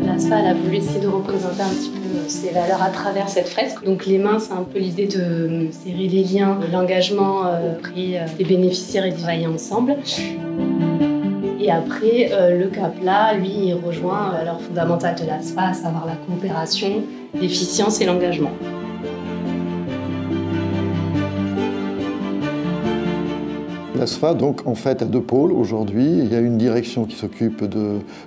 L'ASFA a voulu essayer de représenter un petit peu ses valeurs à travers cette fresque. Donc les mains, c'est un peu l'idée de serrer les liens, l'engagement auprès des bénéficiaires et de travailler ensemble. Et après, le cap-là, lui, il rejoint la valeur fondamentale de l'ASFA, à savoir la coopération, l'efficience et l'engagement. L'ASFA, donc, en fait, a deux pôles aujourd'hui. Il y a une direction qui s'occupe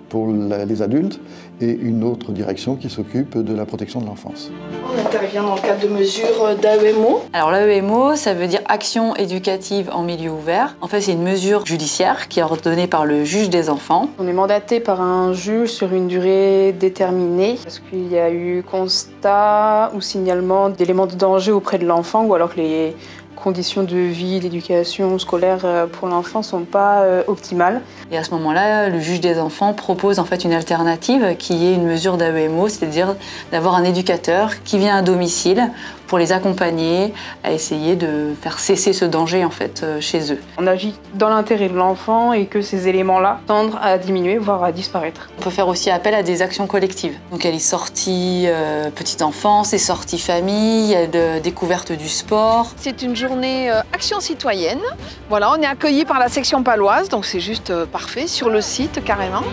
pour les adultes et une autre direction qui s'occupe de la protection de l'enfance. On intervient dans le cadre de mesures d'AEMO. Alors l'AEMO, ça veut dire action éducative en milieu ouvert. En fait, c'est une mesure judiciaire qui est ordonnée par le juge des enfants. On est mandaté par un juge sur une durée déterminée parce qu'il y a eu constat ou signalement d'éléments de danger auprès de l'enfant ou alors que les conditions de vie, d'éducation scolaire pour l'enfant ne sont pas optimales. Et à ce moment-là, le juge des enfants propose en fait une alternative qui est une mesure d'AEMO, c'est-à-dire d'avoir un éducateur qui vient à domicile pour les accompagner à essayer de faire cesser ce danger en fait chez eux. On agit dans l'intérêt de l'enfant et que ces éléments-là tendent à diminuer, voire à disparaître. On peut faire aussi appel à des actions collectives. Donc il y a les sorties petite enfance, les sorties famille, il y a de découverte du sport. C'est une journée action citoyenne. Voilà, on est accueillis par la section paloise, donc c'est juste parfait, sur le site carrément.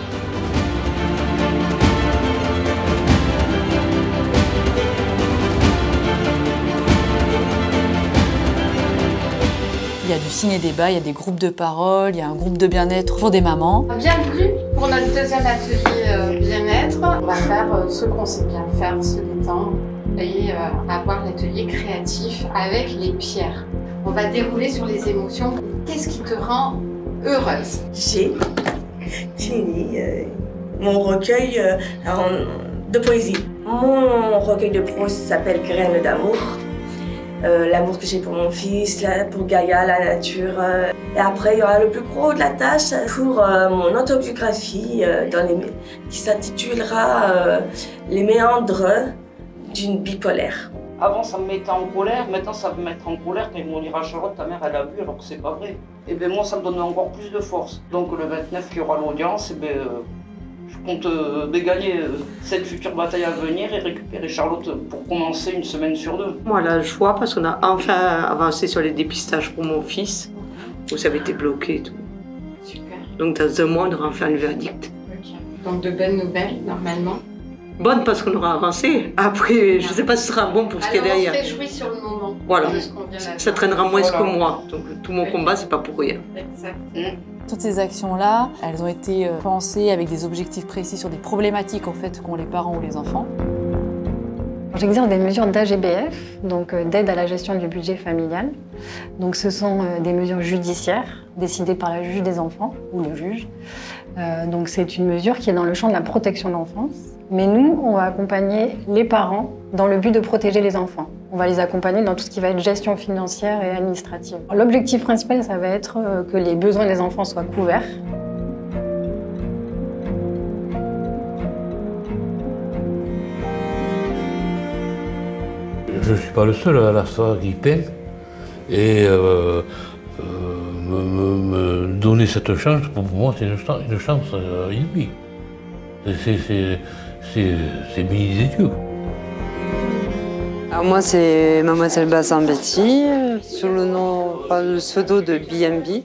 Il y a du ciné-débat, il y a des groupes de parole, il y a un groupe de bien-être pour des mamans. Bienvenue pour notre deuxième atelier bien-être. On va faire ce qu'on sait bien faire, se détendre et avoir l'atelier créatif avec les pierres. On va dérouler sur les émotions. Qu'est-ce qui te rend heureuse? J'ai mis mon recueil de poésie. Mon recueil de prose s'appelle Graines d'amour. L'amour que j'ai pour mon fils, pour Gaïa, la nature. Et après, il y aura le plus gros de la tâche pour mon autobiographie qui s'intitulera Les méandres d'une bipolaire. Avant, ça me mettait en colère, maintenant, ça me met en colère quand ils vont dire à Charlotte, ta mère, elle a bu, alors que c'est pas vrai. Et bien, moi, ça me donne encore plus de force. Donc, le 29, il y aura l'audience, et bien, je compte gagner cette future bataille à venir et récupérer Charlotte pour commencer une semaine sur deux. Moi, la joie, parce qu'on a enfin avancé sur les dépistages pour mon fils, où ça avait été bloqué et tout. Super. Donc, dans 2 mois, on aura enfin le verdict. Okay. Donc, de bonnes nouvelles, normalement. Bonne parce qu'on aura avancé. Après, je ne sais pas si ce sera bon pour ce qui est derrière. On se réjouit sur le moment. Voilà. Ça traînera moins que moi. Donc, tout mon combat, c'est pas pour rien. Exact. Toutes ces actions-là, elles ont été pensées avec des objectifs précis sur des problématiques en fait qu'ont les parents ou les enfants. J'exerce des mesures d'AGBF, donc d'aide à la gestion du budget familial. Donc ce sont des mesures judiciaires décidées par la juge des enfants ou le juge. Donc c'est une mesure qui est dans le champ de la protection de l'enfance. Mais nous, on va accompagner les parents dans le but de protéger les enfants. On va les accompagner dans tout ce qui va être gestion financière et administrative. L'objectif principal, ça va être que les besoins des enfants soient couverts. Je ne suis pas le seul à la soirée qui peint et me donner cette chance, pour moi, c'est une chance inouïe. C'est béni des dieux. Alors moi, c'est Mademoiselle Bazin Betty, sous le pseudo de BMB,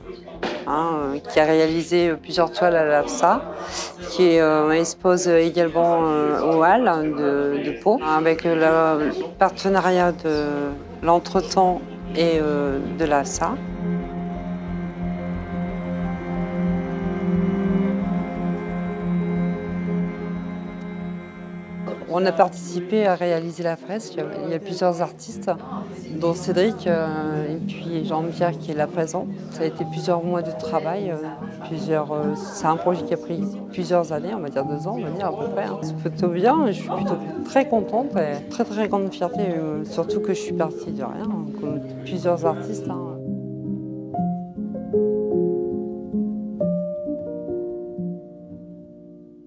qui a réalisé plusieurs toiles à l'AFSA, qui expose également au Halles de Pau, avec le partenariat de l'Entretemps et de l'AFSA. On a participé à réaliser la fresque. Il y a plusieurs artistes, dont Cédric et puis Jean-Pierre qui est là présent. Ça a été plusieurs mois de travail. C'est un projet qui a pris plusieurs années, on va dire 2 ans, on va dire à peu près. C'est plutôt bien, je suis plutôt très contente et très grande fierté, surtout que je suis partie de rien, comme plusieurs artistes.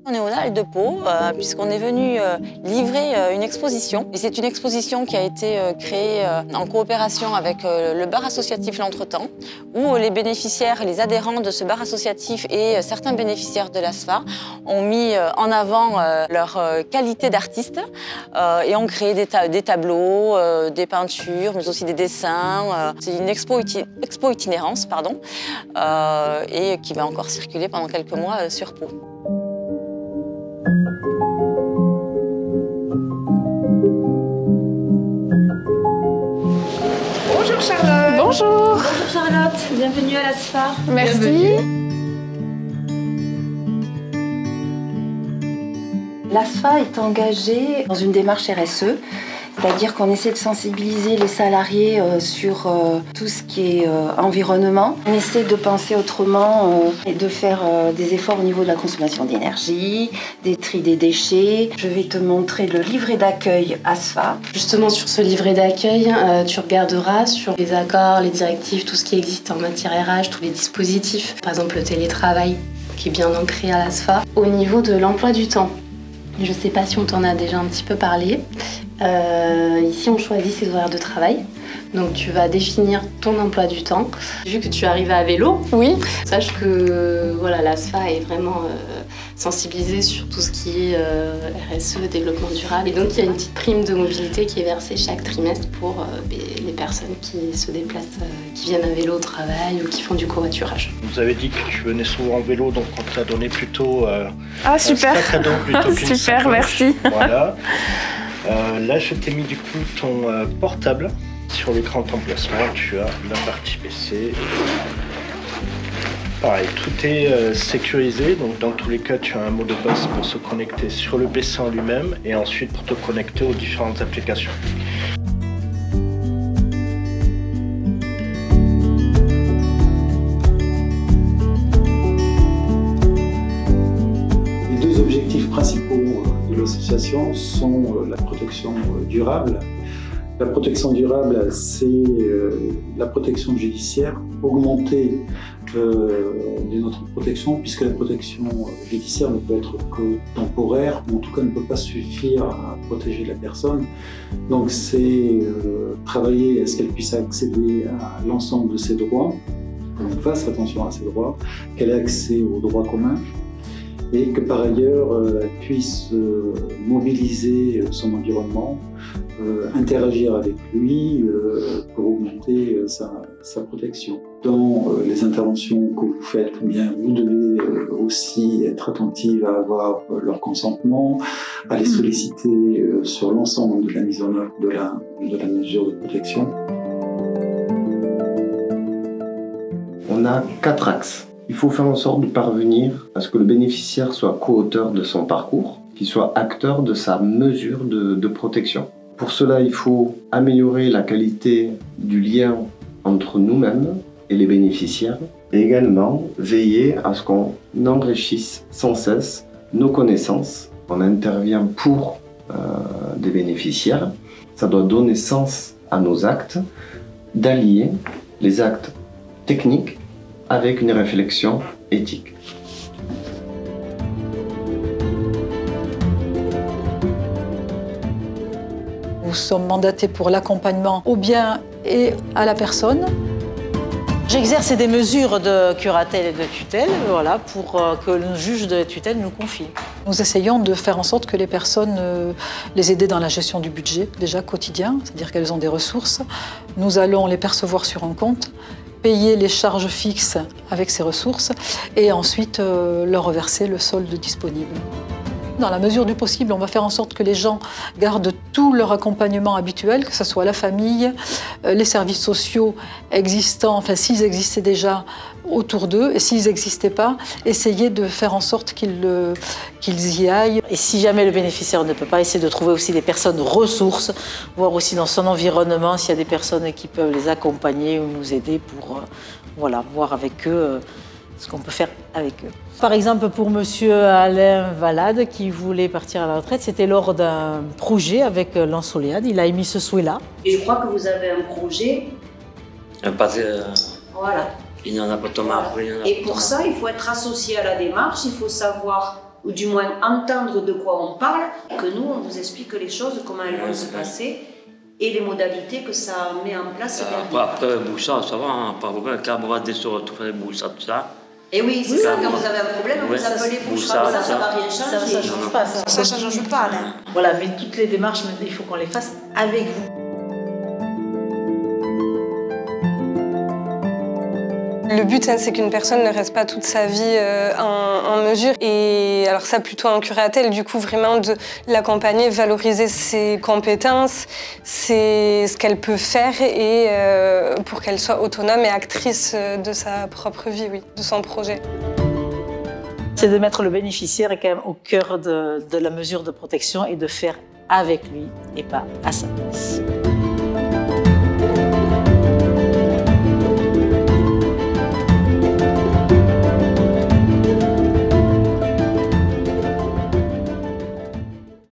On est Halles de Pau, puisqu'on est venu livrer une exposition. Et c'est une exposition qui a été créée en coopération avec le bar associatif L'Entretemps, où les bénéficiaires et les adhérents de ce bar associatif et certains bénéficiaires de l'ASFA ont mis en avant leur qualité d'artiste et ont créé des tableaux, des peintures, mais aussi des dessins. C'est une expo itinérance, pardon, et qui va encore circuler pendant quelques mois sur Pau. Bonjour Charlotte. Bonjour. Bonjour Charlotte, bienvenue à l'ASFA. Merci. Bienvenue. L'ASFA est engagée dans une démarche RSE, c'est-à-dire qu'on essaie de sensibiliser les salariés sur tout ce qui est environnement. On essaie de penser autrement et de faire des efforts au niveau de la consommation d'énergie, des tri des déchets. Je vais te montrer le livret d'accueil ASFA. Justement, sur ce livret d'accueil, tu regarderas sur les accords, les directives, tout ce qui existe en matière RH, tous les dispositifs. Par exemple, le télétravail, qui est bien ancré à l'ASFA. Au niveau de l'emploi du temps, je ne sais pas si on t'en a déjà un petit peu parlé. Ici, on choisit ses horaires de travail. Donc, tu vas définir ton emploi du temps. Vu que tu arrives à vélo, oui. Sache que voilà, l'ASFA est vraiment sensibilisée sur tout ce qui est RSE, développement durable. Et donc, il y a une petite prime de mobilité qui est versée chaque trimestre pour les personnes qui se déplacent, qui viennent à vélo au travail ou qui font du covoiturage. Vous avez dit que tu venais souvent en vélo, donc on t'a donné plutôt super. un cadeau plutôt qu'une Super, sacoche. merci. Voilà. Là, je t'ai mis du coup ton portable. Sur l'écran d'emplacement, tu as la partie PC. Pareil, tout est sécurisé, donc dans tous les cas, tu as un mot de passe pour se connecter sur le PC en lui-même et ensuite pour te connecter aux différentes applications. Les deux objectifs principaux de l'association sont la protection durable. La protection durable, c'est la protection judiciaire, augmentée de notre protection, puisque la protection judiciaire ne peut être que temporaire, ou en tout cas ne peut pas suffire à protéger la personne. Donc c'est travailler à ce qu'elle puisse accéder à l'ensemble de ses droits, qu'on fasse attention à ses droits, qu'elle ait accès aux droits communs, et que par ailleurs elle puisse mobiliser son environnement, interagir avec lui pour augmenter sa protection. Dans les interventions que vous faites, eh bien, vous devez aussi être attentive à avoir leur consentement, à les solliciter sur l'ensemble de la mise en œuvre de la mesure de protection. On a 4 axes. Il faut faire en sorte de parvenir à ce que le bénéficiaire soit co-auteur de son parcours, qu'il soit acteur de sa mesure de protection. Pour cela, il faut améliorer la qualité du lien entre nous-mêmes et les bénéficiaires et également veiller à ce qu'on enrichisse sans cesse nos connaissances. On intervient pour des bénéficiaires. Ça doit donner sens à nos actes, d'allier les actes techniques avec une réflexion éthique. Nous sommes mandatés pour l'accompagnement au bien et à la personne. J'exerce des mesures de curatelle et de tutelle, voilà, pour que le juge de tutelle nous confie. Nous essayons de faire en sorte que les personnes, les aider dans la gestion du budget, déjà quotidien, c'est-à-dire qu'elles ont des ressources. Nous allons les percevoir sur un compte, payer les charges fixes avec ces ressources et ensuite leur reverser le solde disponible. Dans la mesure du possible, on va faire en sorte que les gens gardent tout leur accompagnement habituel, que ce soit la famille, les services sociaux existants, enfin s'ils existaient déjà autour d'eux, et s'ils n'existaient pas, essayer de faire en sorte qu'ils y aillent. Et si jamais le bénéficiaire ne peut pas, essayer de trouver aussi des personnes ressources, voir aussi dans son environnement s'il y a des personnes qui peuvent les accompagner ou nous aider pour voilà, voir avec eux ce qu'on peut faire avec eux. Par exemple, pour monsieur Alain Valade, qui voulait partir à la retraite, c'était lors d'un projet avec l'Ansoléade. Il a émis ce souhait-là. Et je crois que vous avez un projet. Voilà. Il n'y en a pas Thomas. Et pour ça, il faut être associé à la démarche, il faut savoir ou du moins entendre de quoi on parle, que nous, on vous explique les choses, comment elles vont se passer, et les modalités que ça met en place. Après, Boussa, ça va, hein, pas problème, quand on va descendre tout faire Boussa, tout ça. Et oui, c'est ça, quand vous avez un problème, vous appelez Boussa, ça va rien changer. Ça change pas, ça change pas, là. Voilà, mais toutes les démarches, il faut qu'on les fasse avec vous. Le but, c'est qu'une personne ne reste pas toute sa vie en mesure. Et alors ça, plutôt en curatelle, du coup, vraiment de l'accompagner, valoriser ses compétences, ce qu'elle peut faire et pour qu'elle soit autonome et actrice de sa propre vie, oui, de son projet. C'est de mettre le bénéficiaire quand même au cœur de la mesure de protection et de faire avec lui et pas à sa place.